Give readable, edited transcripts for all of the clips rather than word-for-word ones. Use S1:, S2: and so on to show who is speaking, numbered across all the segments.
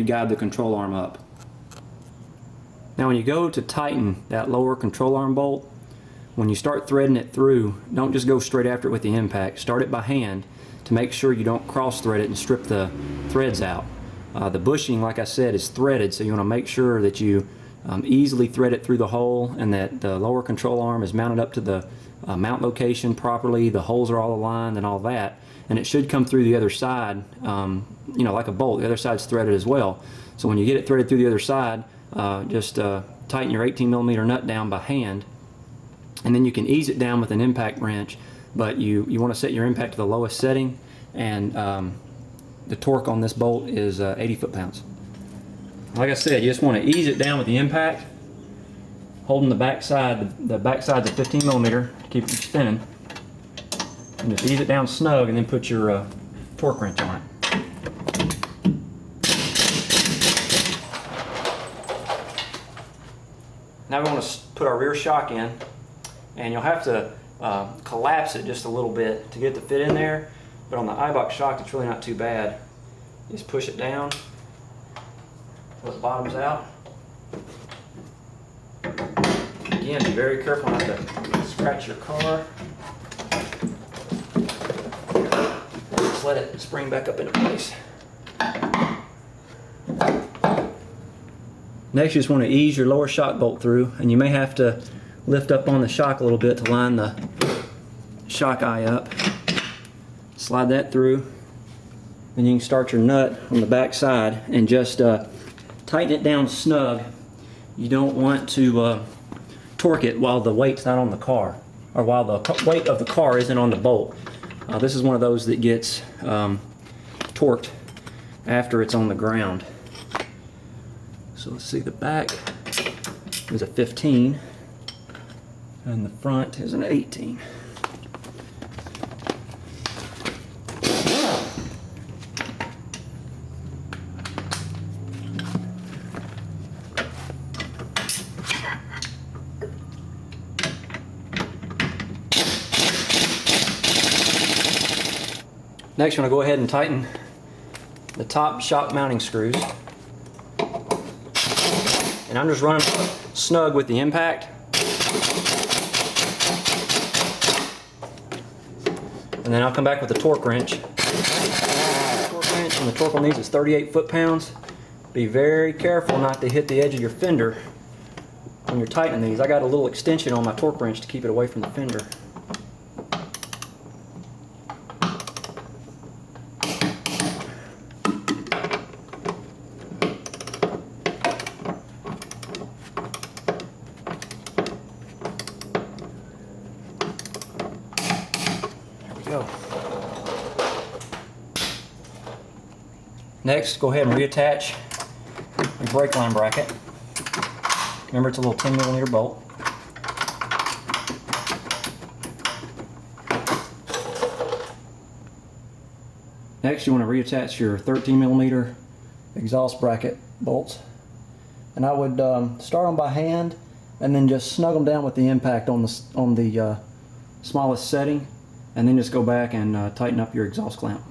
S1: guide the control arm up. Now when you go to tighten that lower control arm bolt, when you start threading it through, don't just go straight after it with the impact. Start it by hand to make sure you don't cross thread it and strip the threads out. The bushing, like I said, is threaded, so you want to make sure that you easily thread it through the hole and that the lower control arm is mounted up to the mount location properly, the holes are all aligned and all that, and it should come through the other side, you know, like a bolt. The other side's threaded as well. So when you get it threaded through the other side, just tighten your 18mm nut down by hand, and then you can ease it down with an impact wrench, but you want to set your impact to the lowest setting, and the torque on this bolt is 80 foot-pounds. Like I said, you just want to ease it down with the impact, holding the back side. The back side's a 15mm to keep it from spinning, and just ease it down snug, and then put your torque wrench on it. Now we want to put our rear shock in, and you'll have to collapse it just a little bit to get it to fit in there, but on the Eibach shock it's really not too bad. Just push it down till it bottoms out. Again, be very careful not to scratch your car. Just let it spring back up into place. Next, you just want to ease your lower shock bolt through, and you may have to lift up on the shock a little bit to line the shock eye up. Slide that through, and you can start your nut on the back side and just tighten it down snug. You don't want to torque it while the weight's not on the car, or while the weight of the car isn't on the bolt. This is one of those that gets torqued after it's on the ground. So let's see, the back is a 15 and the front is an 18. Next, you want to go ahead and tighten the top shock mounting screws. And I'm just running snug with the impact. And then I'll come back with the torque wrench. The torque wrench, and the torque on these is 38 foot-pounds. Be very careful not to hit the edge of your fender when you're tightening these. I got a little extension on my torque wrench to keep it away from the fender. Go. Next, go ahead and reattach your brake line bracket. Remember, it's a little 10mm bolt. Next, you want to reattach your 13mm exhaust bracket bolts. And I would start them by hand and then just snug them down with the impact on the smallest setting, and then just go back and tighten up your exhaust clamp.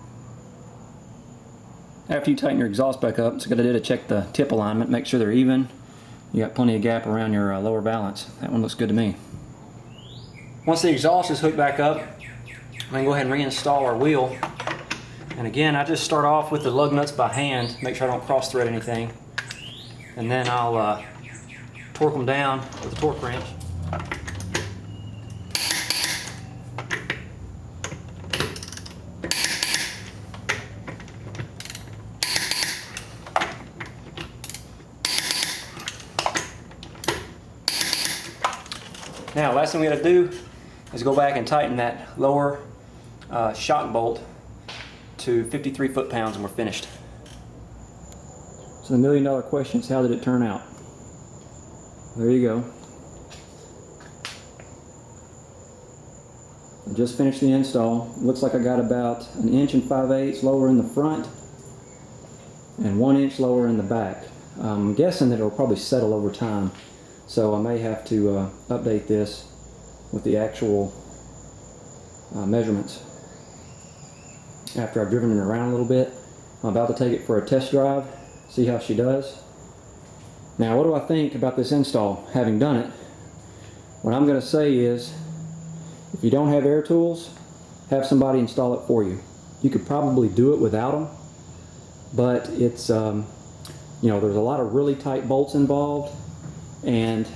S1: After you tighten your exhaust back up, it's a good idea to check the tip alignment, make sure they're even. You got plenty of gap around your lower valance. That one looks good to me. Once the exhaust is hooked back up, I'm going to go ahead and reinstall our wheel. And again, I just start off with the lug nuts by hand, make sure I don't cross thread anything. And then I'll torque them down with a torque wrench. Now, last thing we got to do is go back and tighten that lower shock bolt to 53 foot-pounds, and we're finished. So the million-dollar question is, how did it turn out? There you go. I just finished the install. It looks like I got about 1 5/8 inches lower in the front and 1 inch lower in the back. I'm guessing that it'll probably settle over time. So I may have to update this with the actual measurements after I've driven it around a little bit. I'm about to take it for a test drive, See how she does? Now, what do I think about this install, having done it? What I'm going to say is, if you don't have air tools, have somebody install it for you. You could probably do it without them, but it's, you know, there's a lot of really tight bolts involved, and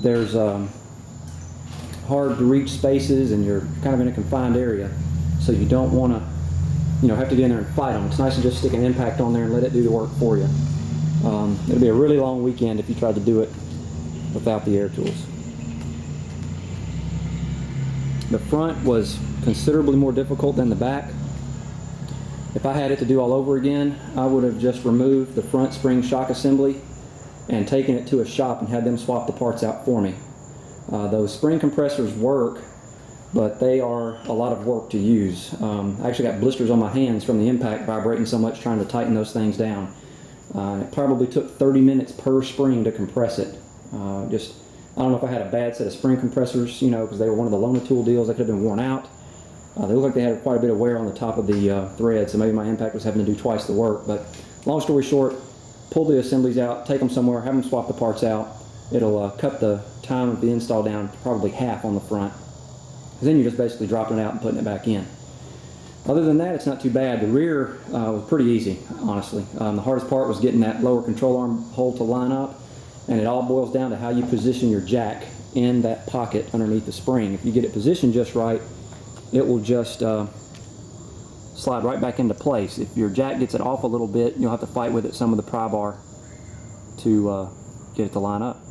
S1: there's hard to reach spaces, and you're kind of in a confined area, so you don't want to, you know, have to get in there and fight them. It's nice to just stick an impact on there and let it do the work for you. It'll be a really long weekend if you tried to do it without the air tools. The front was considerably more difficult than the back. If I had it to do all over again, I would have just removed the front spring shock assembly and taken it to a shop and had them swap the parts out for me. Those spring compressors work, but they are a lot of work to use. I actually got blisters on my hands from the impact vibrating so much trying to tighten those things down. It probably took 30 minutes per spring to compress it. I don't know if I had a bad set of spring compressors, you know, because they were one of the Lona Tool deals that could have been worn out. They look like they had quite a bit of wear on the top of the thread, so maybe my impact was having to do twice the work. But long story short, pull the assemblies out, take them somewhere, have them swap the parts out. It'll cut the time of the install down to probably half on the front. Then you're just basically dropping it out and putting it back in. Other than that, it's not too bad. The rear was pretty easy, honestly. The hardest part was getting that lower control arm hole to line up, and it all boils down to how you position your jack in that pocket underneath the spring. If you get it positioned just right, it will just slide right back into place. If your jack gets it off a little bit, you'll have to fight with it some of the pry bar to get it to line up.